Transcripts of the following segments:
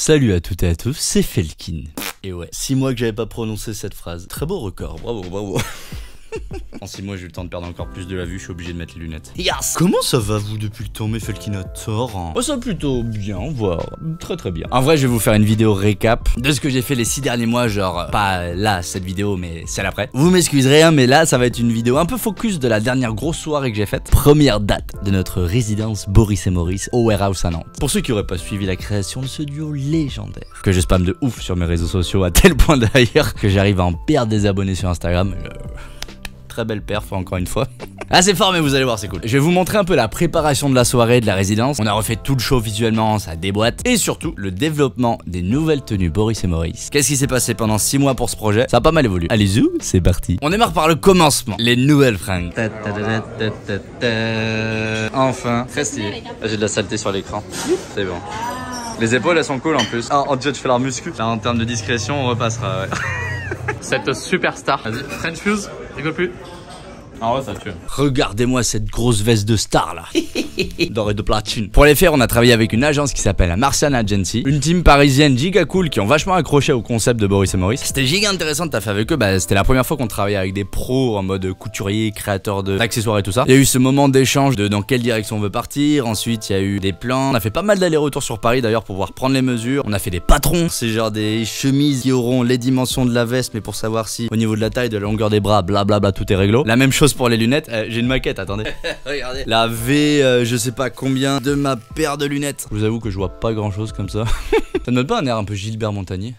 Salut à toutes et à tous, c'est Felkin. Et ouais, 6 mois que j'avais pas prononcé cette phrase. Très beau record, bravo, bravo. En 6 mois j'ai eu le temps de perdre encore plus de la vue, je suis obligé de mettre les lunettes. Yes. Comment ça va vous depuis le temps mes Felkinators hein? Oh ça va plutôt bien, voire très très bien. En vrai je vais vous faire une vidéo récap de ce que j'ai fait les 6 derniers mois, genre pas là cette vidéo mais celle après. Vous m'excuserez hein, mais là ça va être une vidéo un peu focus de la dernière grosse soirée que j'ai faite. Première date de notre résidence Boris et Maurice au Warehouse à Nantes. Pour ceux qui auraient pas suivi la création de ce duo légendaire, que je spamme de ouf sur mes réseaux sociaux à tel point d'ailleurs que j'arrive à en perdre des abonnés sur Instagram. Très belle perf encore une fois. Ah c'est fort mais vous allez voir c'est cool. Je vais vous montrer un peu la préparation de la soirée, de la résidence. On a refait tout le show visuellement, ça déboîte. Et surtout le développement des nouvelles tenues Boris et Maurice. Qu'est-ce qui s'est passé pendant 6 mois pour ce projet? Ça a pas mal évolué. Allez zou, c'est parti. On démarre par le commencement. Les nouvelles fringues. Enfin, très stylé. J'ai de la saleté sur l'écran. C'est bon. Les épaules elles sont cool en plus. Ah, on dirait que je fais leur muscu. Là en termes de discrétion on repassera ouais. Cette superstar. Vas-y, French fuse, rigole plus. Ah ouais, ça tue. Regardez-moi cette grosse veste de star là. Dorée de platine. Pour les faire, on a travaillé avec une agence qui s'appelle Martian Agency. Une team parisienne giga cool qui ont vachement accroché au concept de Boris et Maurice. C'était giga intéressant de taffer avec eux. Bah, c'était la première fois qu'on travaillait avec des pros en mode couturier, créateur d'accessoires et tout ça. Il y a eu ce moment d'échange de dans quelle direction on veut partir. Ensuite, il y a eu des plans. On a fait pas mal d'allers-retours sur Paris d'ailleurs pour pouvoir prendre les mesures. On a fait des patrons. C'est genre des chemises qui auront les dimensions de la veste, mais pour savoir si au niveau de la taille, de la longueur des bras, blablabla, tout est réglo. La même chose pour les lunettes. J'ai une maquette, attendez. Regardez. La V, je sais pas combien de ma paire de lunettes. Je vous avoue que je vois pas grand chose comme ça. Ça ne donne pas un air un peu Gilbert Montagnier?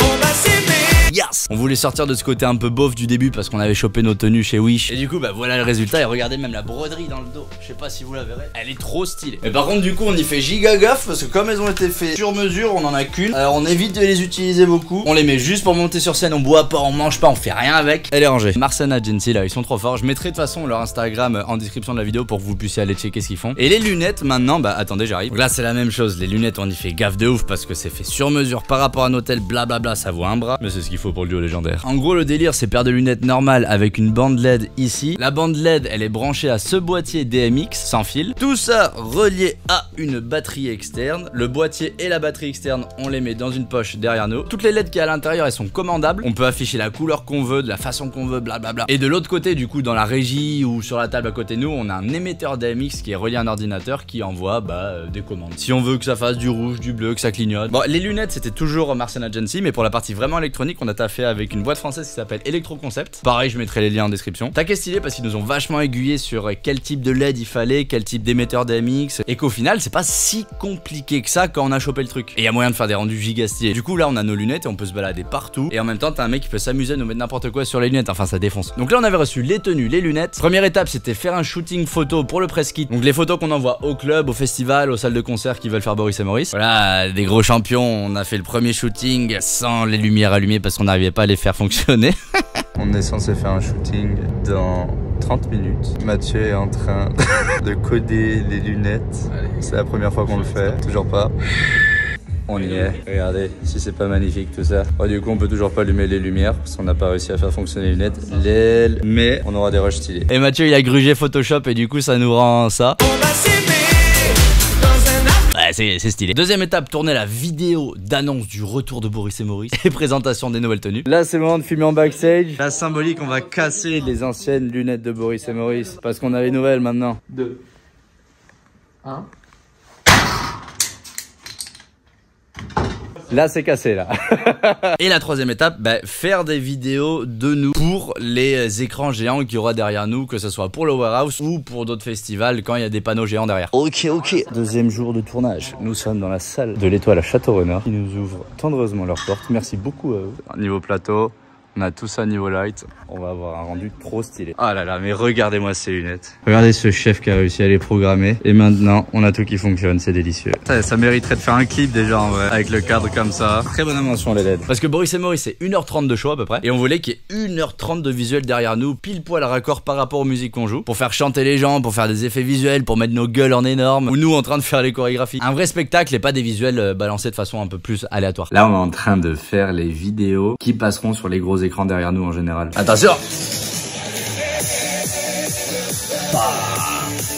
Yes. On voulait sortir de ce côté un peu beauf du début parce qu'on avait chopé nos tenues chez Wish. Et du coup bah voilà le résultat. Et regardez même la broderie dans le dos. Je sais pas si vous la verrez. Elle est trop stylée. Mais par contre du coup on y fait giga gaffe parce que comme elles ont été faites sur mesure, on en a qu'une. Alors on évite de les utiliser beaucoup. On les met juste pour monter sur scène. On boit pas, on mange pas, on fait rien avec. Elle est rangée. Martian Agency là, ils sont trop forts. Je mettrai de toute façon leur Instagram en description de la vidéo pour que vous puissiez aller checker ce qu'ils font. Et les lunettes maintenant, bah attendez j'arrive. Là c'est la même chose. Les lunettes on y fait gaffe de ouf parce que c'est fait sur mesure par rapport à un hôtel. Blablabla, ça vaut un bras. Mais c'est ce qu'il faut pour le duo légendaire. En gros le délire c'est paire de lunettes normales avec une bande LED ici. La bande LED elle est branchée à ce boîtier DMX sans fil. Tout ça relié à une batterie externe. Le boîtier et la batterie externe on les met dans une poche derrière nous. Toutes les LED qui à l'intérieur elles sont commandables. On peut afficher la couleur qu'on veut, de la façon qu'on veut, blablabla. Et de l'autre côté du coup dans la régie ou sur la table à côté de nous on a un émetteur DMX qui est relié à un ordinateur qui envoie des commandes. Si on veut que ça fasse du rouge, du bleu, que ça clignote. Bon les lunettes c'était toujours Martian Agency mais pour la partie vraiment électronique on a taffé avec une boîte française qui s'appelle Electro Concept. Pareil je mettrai les liens en description. Tac est stylé parce qu'ils nous ont vachement aiguillé sur quel type de LED il fallait, quel type d'émetteur DMX et qu'au final c'est pas si compliqué que ça quand on a chopé le truc. Et il y a moyen de faire des rendus giga stylés. Du coup là on a nos lunettes et on peut se balader partout et en même temps t'as un mec qui peut s'amuser à nous mettre n'importe quoi sur les lunettes, enfin ça défonce. Donc là on avait reçu les tenues, les lunettes. Première étape c'était faire un shooting photo pour le press kit. Donc les photos qu'on envoie au club, au festival, aux salles de concert qui veulent faire Boris et Maurice. Voilà des gros champions, on a fait le premier shooting sans les lumières allumées parce qu'on n'arrivait pas à les faire fonctionner. On est censé faire un shooting dans 30 minutes. Mathieu est en train de coder les lunettes. C'est la première fois qu'on le fait, toujours pas. On y est, regardez si c'est pas magnifique tout ça. Oh, du coup on peut toujours pas allumer les lumières parce qu'on n'a pas réussi à faire fonctionner les lunettes. Mais on aura des rushs stylés. Et Mathieu il a grugé Photoshop et du coup ça nous rend ça. Ouais, c'est stylé. Deuxième étape, tourner la vidéo d'annonce du retour de Boris et Maurice et présentation des nouvelles tenues. Là, c'est le moment de filmer en backstage. La symbolique, on va casser les anciennes lunettes de Boris et Maurice parce qu'on a les nouvelles maintenant. 2, 1. Là c'est cassé là. Et la troisième étape, faire des vidéos de nous pour les écrans géants qu'il y aura derrière nous, que ce soit pour le Warehouse ou pour d'autres festivals quand il y a des panneaux géants derrière. Ok. Deuxième jour de tournage. Nous sommes dans la salle de l'Étoile à Château-Renard qui nous ouvre tendreusement leurs portes. Merci beaucoup à eux. Niveau plateau, on a tout ça niveau light. On va avoir un rendu trop stylé. Ah là là, mais regardez-moi ces lunettes. Regardez ce chef qui a réussi à les programmer. Et maintenant, on a tout qui fonctionne, c'est délicieux. Ça mériterait de faire un clip déjà en vrai, avec le cadre comme ça. Très bonne invention les LED. Parce que Boris et Maurice, c'est 1h30 de show à peu près. Et on voulait qu'il y ait 1h30 de visuel derrière nous, pile poil à raccord par rapport aux musiques qu'on joue. Pour faire chanter les gens, pour faire des effets visuels, pour mettre nos gueules en énorme. Ou nous en train de faire les chorégraphies. Un vrai spectacle et pas des visuels balancés de façon un peu plus aléatoire. Là, on est en train de faire les vidéos qui passeront sur les gros écrans derrière nous en général. Attention!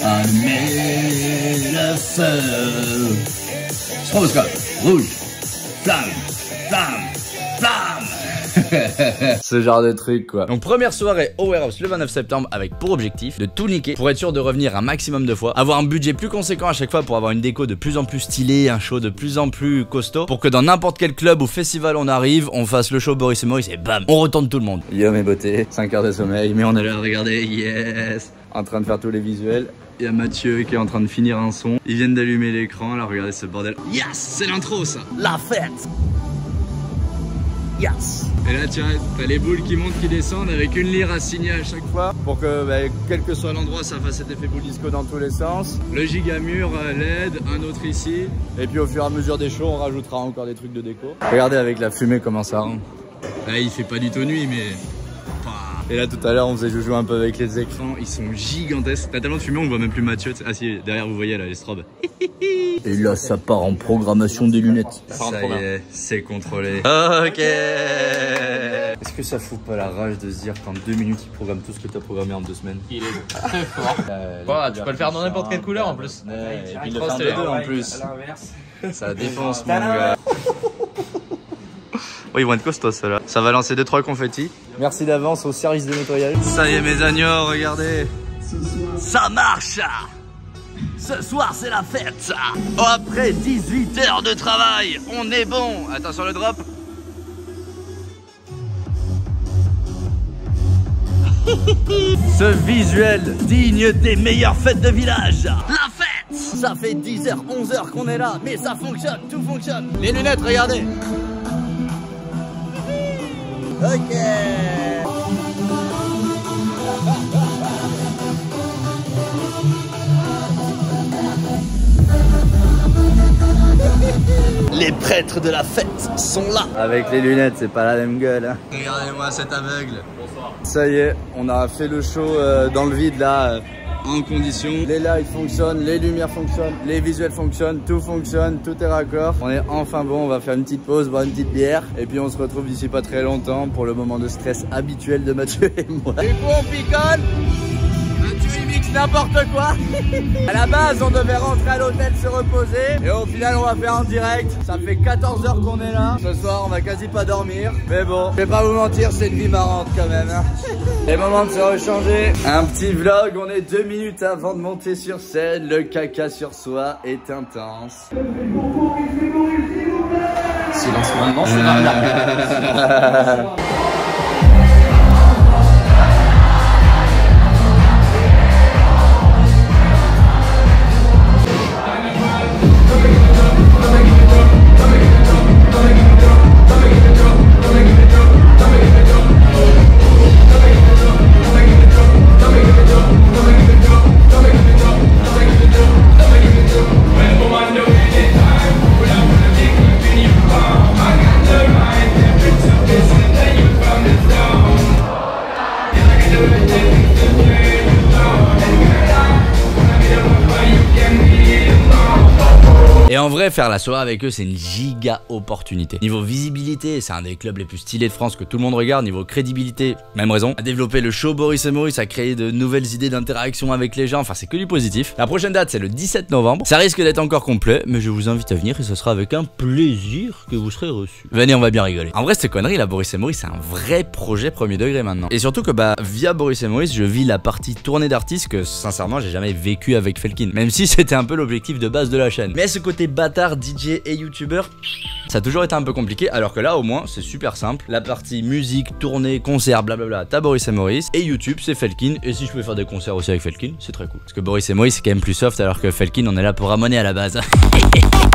Allumez le feu. Stroboscope, rouge, bam, bam, bam. Ce genre de truc quoi. Donc première soirée au warehouse le 29 septembre avec pour objectif de tout niquer pour être sûr de revenir un maximum de fois, avoir un budget plus conséquent à chaque fois pour avoir une déco de plus en plus stylée, un show de plus en plus costaud, pour que dans n'importe quel club ou festival on arrive, on fasse le show Boris et Maurice et bam, on retourne tout le monde. Yo mes beautés, 5 heures de sommeil, mais on est là, regardez, yes, en train de faire tous les visuels. Il y a Mathieu qui est en train de finir un son. Ils viennent d'allumer l'écran, là regardez ce bordel. Yes, c'est l'intro ça. La fête. Yes. Et là tu vois, t'as les boules qui montent, qui descendent avec une lyre à signer à chaque fois pour que quel que soit l'endroit ça fasse cet effet boule disco dans tous les sens. Le gigamur LED, un autre ici. Et puis au fur et à mesure des shows on rajoutera encore des trucs de déco. Regardez avec la fumée comment ça rend. Là il fait pas du tout nuit mais... Et là tout à l'heure on faisait joujou un peu avec les écrans, ils sont gigantesques. T'as tellement de fumée on voit même plus Mathieu. Ah si, derrière vous voyez là les strobes. Et là ça part en programmation des lunettes. Ça y est, c'est contrôlé. Ok. Est-ce que ça fout pas la rage de se dire qu'en 2 minutes il programme tout ce que t'as programmé en 2 semaines? Il est très fort. Tu peux le faire dans n'importe quelle couleur en plus. Et puis le faire de deux en plus. Ça défonce mon gars. Oui, ils vont être costauds ceux-là. Ça va lancer 2-3 confettis. Merci d'avance au service de nettoyage. Ça y est mes agneaux, regardez. Ça marche. Ce soir c'est la fête. Oh, après 18 heures de travail, on est bon. Attention le drop. Ce visuel digne des meilleures fêtes de village. La fête. Ça fait 10h, 11h qu'on est là, mais ça fonctionne, tout fonctionne. Les lunettes, regardez. Ok. Les prêtres de la fête sont là. Avec les lunettes, c'est pas la même gueule. Hein. Regardez-moi cet aveugle. Bonsoir. Ça y est, on a fait le show dans le vide là. En condition, les lights fonctionnent, les lumières fonctionnent, les visuels fonctionnent, tout fonctionne, tout est raccord. On est enfin bon, on va faire une petite pause, boire une petite bière. Et puis on se retrouve d'ici pas très longtemps pour le moment de stress habituel de Mathieu et moi. Du coup on picole, Mathieu il mixe n'importe quoi. À la base on devait rentrer à l'hôtel se reposer. Et au final on va faire en direct. Ça fait 14 heures qu'on est là. Ce soir on va quasi pas dormir. Mais bon, je vais pas vous mentir, c'est une vie marrante quand même. Hein. Les moments de se rechanger. Un petit vlog, on est 2 minutes avant de monter sur scène. Le caca sur soi est intense. Silence maintenant, c'est normal. Et en vrai, faire la soirée avec eux, c'est une giga opportunité. Niveau visibilité, c'est un des clubs les plus stylés de France que tout le monde regarde. Niveau crédibilité, même raison. À développer le show Boris et Maurice, à créer de nouvelles idées d'interaction avec les gens. Enfin, c'est que du positif. La prochaine date, c'est le 17 novembre. Ça risque d'être encore complet, mais je vous invite à venir et ce sera avec un plaisir que vous serez reçus. Venez, on va bien rigoler. En vrai, cette connerie, là, Boris et Maurice, c'est un vrai projet premier degré maintenant. Et surtout que, via Boris et Maurice, je vis la partie tournée d'artistes que, sincèrement, j'ai jamais vécu avec Felkin. Même si c'était un peu l'objectif de base de la chaîne. Mais ce côté bâtard, DJ et youtubeur, ça a toujours été un peu compliqué, alors que là au moins c'est super simple. La partie musique, tournée, concert, blablabla, t'as Boris et Maurice, et YouTube c'est Felkin, et si je peux faire des concerts aussi avec Felkin, c'est très cool. Parce que Boris et Maurice c'est quand même plus soft, alors que Felkin on est là pour ramener à la base.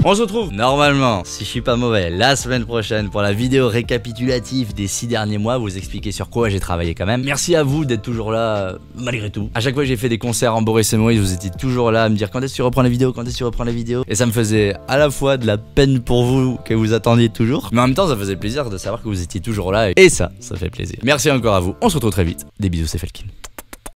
On se retrouve normalement, si je suis pas mauvais, la semaine prochaine pour la vidéo récapitulative des 6 derniers mois, vous expliquer sur quoi j'ai travaillé quand même. Merci à vous d'être toujours là, malgré tout. À chaque fois que j'ai fait des concerts en Boris et Maurice, vous étiez toujours là à me dire quand est-ce que tu reprends la vidéo, quand est-ce que tu reprends la vidéo. Et ça me faisait à la fois de la peine pour vous que vous attendiez toujours, mais en même temps ça faisait plaisir de savoir que vous étiez toujours là, et ça fait plaisir. Merci encore à vous, on se retrouve très vite. Des bisous, c'est Felkin.